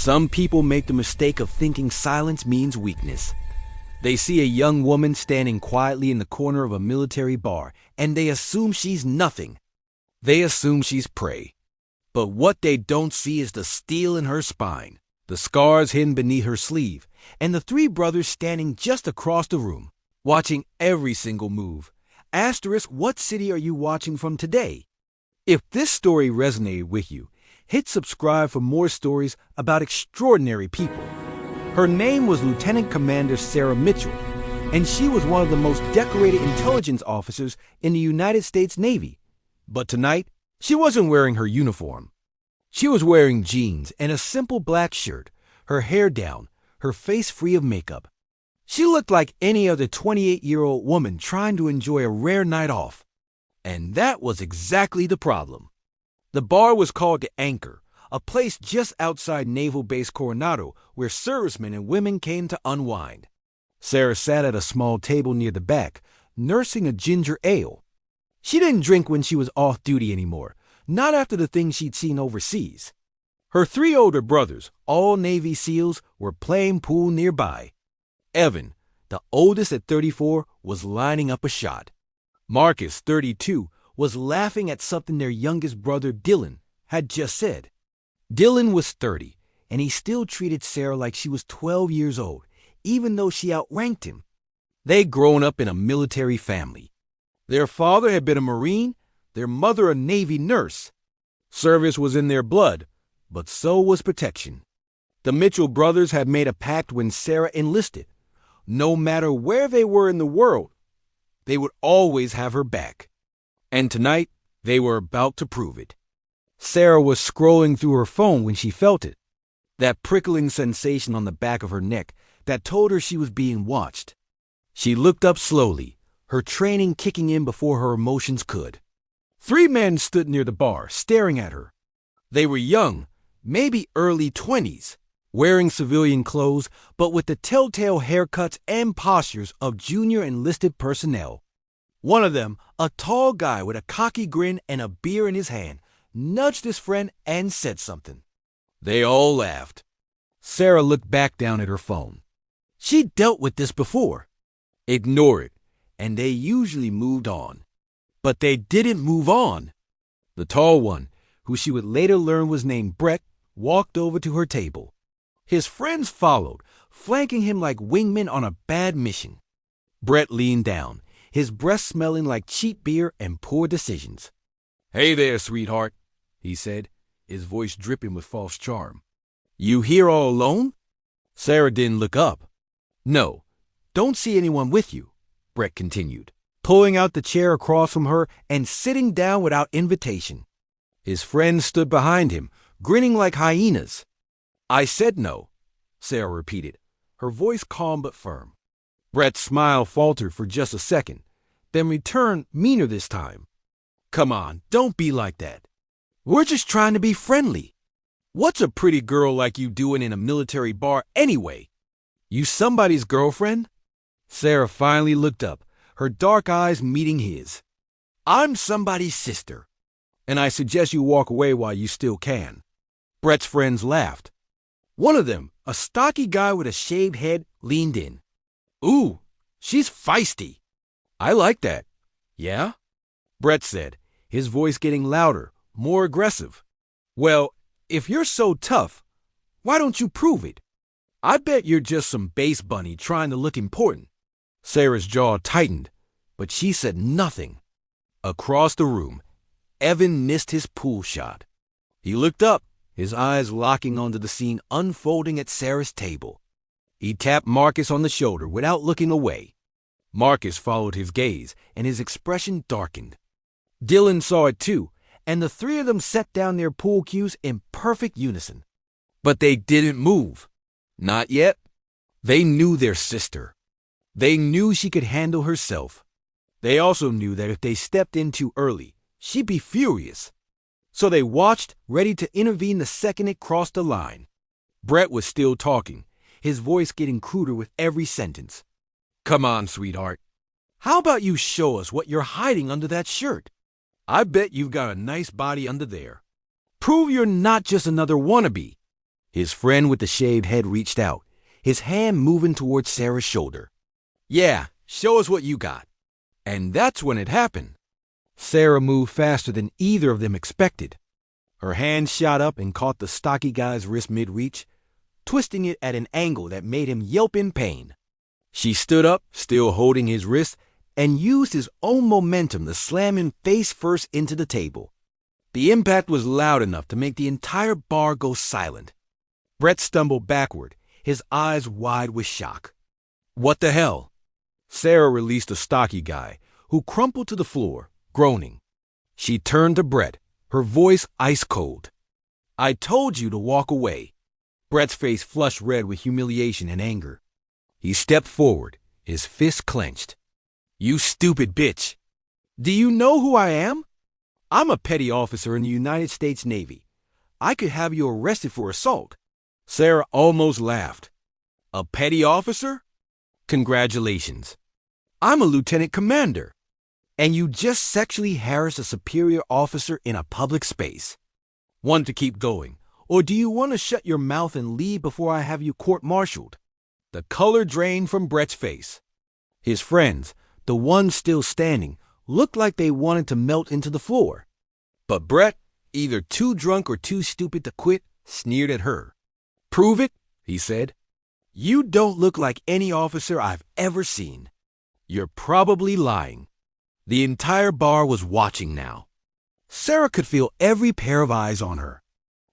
Some people make the mistake of thinking silence means weakness. They see a young woman standing quietly in the corner of a military bar, and they assume she's nothing. They assume she's prey. But what they don't see is the steel in her spine, the scars hidden beneath her sleeve, and the three brothers standing just across the room, watching every single move. Asterisk, what city are you watching from today? If this story resonated with you, hit subscribe for more stories about extraordinary people. Her name was Lieutenant Commander Sarah Mitchell, and she was one of the most decorated intelligence officers in the United States Navy. But tonight, she wasn't wearing her uniform. She was wearing jeans and a simple black shirt, her hair down, her face free of makeup. She looked like any other 28-year-old woman trying to enjoy a rare night off. And that was exactly the problem. The bar was called the Anchor, a place just outside Naval Base Coronado where servicemen and women came to unwind. Sarah sat at a small table near the back, nursing a ginger ale. She didn't drink when she was off duty anymore, not after the things she'd seen overseas. Her three older brothers, all Navy SEALs, were playing pool nearby. Evan, the oldest at 34, was lining up a shot. Marcus, 32, was laughing at something their youngest brother, Dylan, had just said. Dylan was 30, and he still treated Sarah like she was 12 years old, even though she outranked him. They'd grown up in a military family. Their father had been a Marine, their mother a Navy nurse. Service was in their blood, but so was protection. The Mitchell brothers had made a pact when Sarah enlisted. No matter where they were in the world, they would always have her back. And tonight, they were about to prove it. Sarah was scrolling through her phone when she felt it. That prickling sensation on the back of her neck that told her she was being watched. She looked up slowly, her training kicking in before her emotions could. Three men stood near the bar, staring at her. They were young, maybe early 20s, wearing civilian clothes, but with the telltale haircuts and postures of junior enlisted personnel. One of them, a tall guy with a cocky grin and a beer in his hand, nudged his friend and said something. They all laughed. Sarah looked back down at her phone. She'd dealt with this before. Ignore it, and they usually moved on. But they didn't move on. The tall one, who she would later learn was named Brett, walked over to her table. His friends followed, flanking him like wingmen on a bad mission. Brett leaned down, his breath smelling like cheap beer and poor decisions. Hey there, sweetheart, he said, his voice dripping with false charm. You here all alone? Sarah didn't look up. No, don't see anyone with you, Brett continued, pulling out the chair across from her and sitting down without invitation. His friends stood behind him, grinning like hyenas. I said no, Sarah repeated, her voice calm but firm. Brett's smile faltered for just a second, then returned meaner this time. Come on, don't be like that. We're just trying to be friendly. What's a pretty girl like you doing in a military bar anyway? You somebody's girlfriend? Sarah finally looked up, her dark eyes meeting his. I'm somebody's sister, and I suggest you walk away while you still can. Brett's friends laughed. One of them, a stocky guy with a shaved head, leaned in. Ooh, she's feisty. I like that. Yeah? Brett said, his voice getting louder, more aggressive. Well, if you're so tough, why don't you prove it? I bet you're just some base bunny trying to look important. Sarah's jaw tightened, but she said nothing. Across the room, Evan missed his pool shot. He looked up, his eyes locking onto the scene unfolding at Sarah's table. He tapped Marcus on the shoulder without looking away. Marcus followed his gaze, and his expression darkened. Dylan saw it too, and the three of them set down their pool cues in perfect unison. But they didn't move. Not yet. They knew their sister. They knew she could handle herself. They also knew that if they stepped in too early, she'd be furious. So they watched, ready to intervene the second it crossed the line. Brett was still talking, his voice getting cruder with every sentence. Come on, sweetheart. How about you show us what you're hiding under that shirt? I bet you've got a nice body under there. Prove you're not just another wannabe. His friend with the shaved head reached out, his hand moving towards Sarah's shoulder. "Yeah, show us what you got." And that's when it happened. Sarah moved faster than either of them expected. Her hand shot up and caught the stocky guy's wrist mid-reach, twisting it at an angle that made him yelp in pain. She stood up, still holding his wrist, and used his own momentum to slam him face first into the table. The impact was loud enough to make the entire bar go silent. Brett stumbled backward, his eyes wide with shock. "What the hell?" Sarah released the stocky guy, who crumpled to the floor, groaning. She turned to Brett, her voice ice cold. "I told you to walk away." Brett's face flushed red with humiliation and anger. He stepped forward, his fist clenched. "You stupid bitch. Do you know who I am? I'm a petty officer in the United States Navy. I could have you arrested for assault." Sarah almost laughed. "A petty officer? Congratulations. I'm a lieutenant commander. And you just sexually harassed a superior officer in a public space. Want to keep going, or do you want to shut your mouth and leave before I have you court-martialed?" The color drained from Brett's face. His friends, the ones still standing, looked like they wanted to melt into the floor. But Brett, either too drunk or too stupid to quit, sneered at her. "Prove it," he said. "You don't look like any officer I've ever seen. You're probably lying." The entire bar was watching now. Sarah could feel every pair of eyes on her.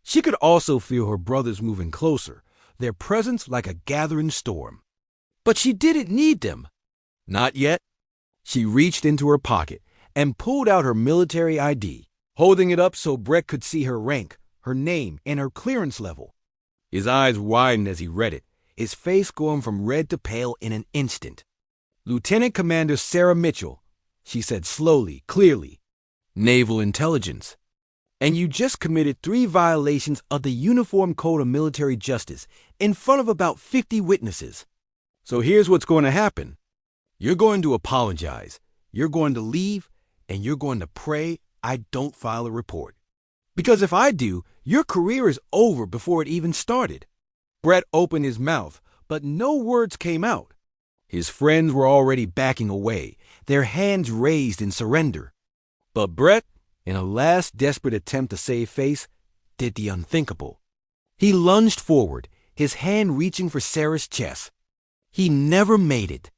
She could also feel her brothers moving closer, their presence like a gathering storm. But she didn't need them. Not yet. She reached into her pocket and pulled out her military ID, holding it up so Brett could see her rank, her name, and her clearance level. His eyes widened as he read it, his face going from red to pale in an instant. "Lieutenant Commander Sarah Mitchell," she said slowly, clearly. "Naval Intelligence. And you just committed 3 violations of the Uniform Code of Military Justice in front of about 50 witnesses. So here's what's going to happen. You're going to apologize, you're going to leave, and you're going to pray I don't file a report. Because if I do, your career is over before it even started." Brett opened his mouth, but no words came out. His friends were already backing away, their hands raised in surrender. But Brett, in a last desperate attempt to save face, did the unthinkable. He lunged forward, his hand reaching for Sarah's chest. He never made it.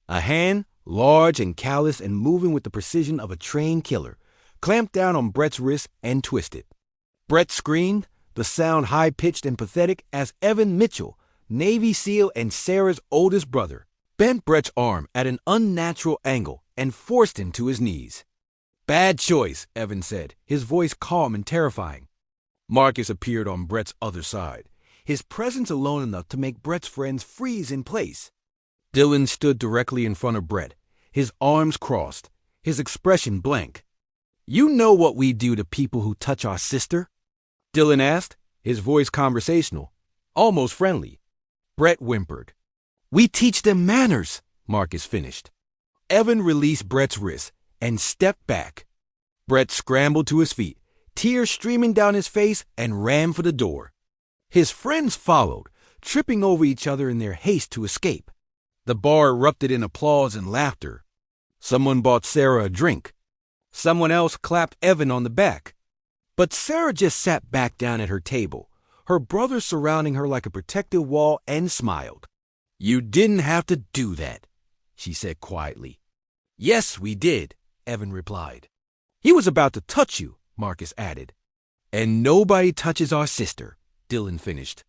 A hand, large and callous and moving with the precision of a trained killer, clamped down on Brett's wrist and twisted. Brett screamed, the sound high-pitched and pathetic, as Evan Mitchell, Navy SEAL and Sarah's oldest brother, bent Brett's arm at an unnatural angle and forced him to his knees. "Bad choice," Evan said, his voice calm and terrifying. Marcus appeared on Brett's other side, his presence alone enough to make Brett's friends freeze in place. Dylan stood directly in front of Brett, his arms crossed, his expression blank. "You know what we do to people who touch our sister?" Dylan asked, his voice conversational, almost friendly. Brett whimpered. "We teach them manners," Marcus finished. Evan released Brett's wrist and stepped back. Brett scrambled to his feet, tears streaming down his face, and ran for the door. His friends followed, tripping over each other in their haste to escape. The bar erupted in applause and laughter. Someone bought Sarah a drink. Someone else clapped Evan on the back. But Sarah just sat back down at her table, her brothers surrounding her like a protective wall, and smiled. "You didn't have to do that," she said quietly. "Yes, we did," Evan replied. "He was about to touch you," Marcus added. "And nobody touches our sister," Dylan finished.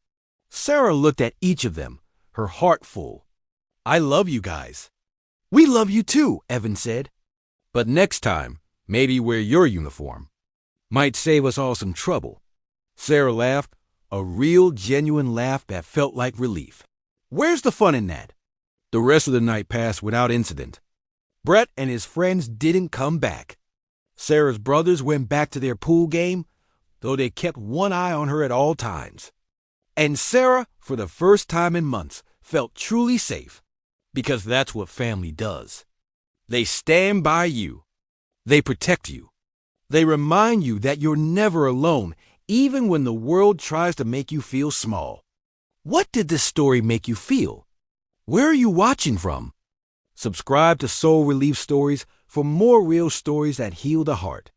Sarah looked at each of them, her heart full. "I love you guys." "We love you too," Evan said. "But next time, maybe wear your uniform. Might save us all some trouble." Sarah laughed, a real, genuine laugh that felt like relief. Where's the fun in that? The rest of the night passed without incident. Brett and his friends didn't come back. Sarah's brothers went back to their pool game, though they kept one eye on her at all times. And Sarah, for the first time in months, felt truly safe, because that's what family does. They stand by you. They protect you. They remind you that you're never alone, even when the world tries to make you feel small. What did this story make you feel? Where are you watching from? Subscribe to Soul Relief Stories for more real stories that heal the heart.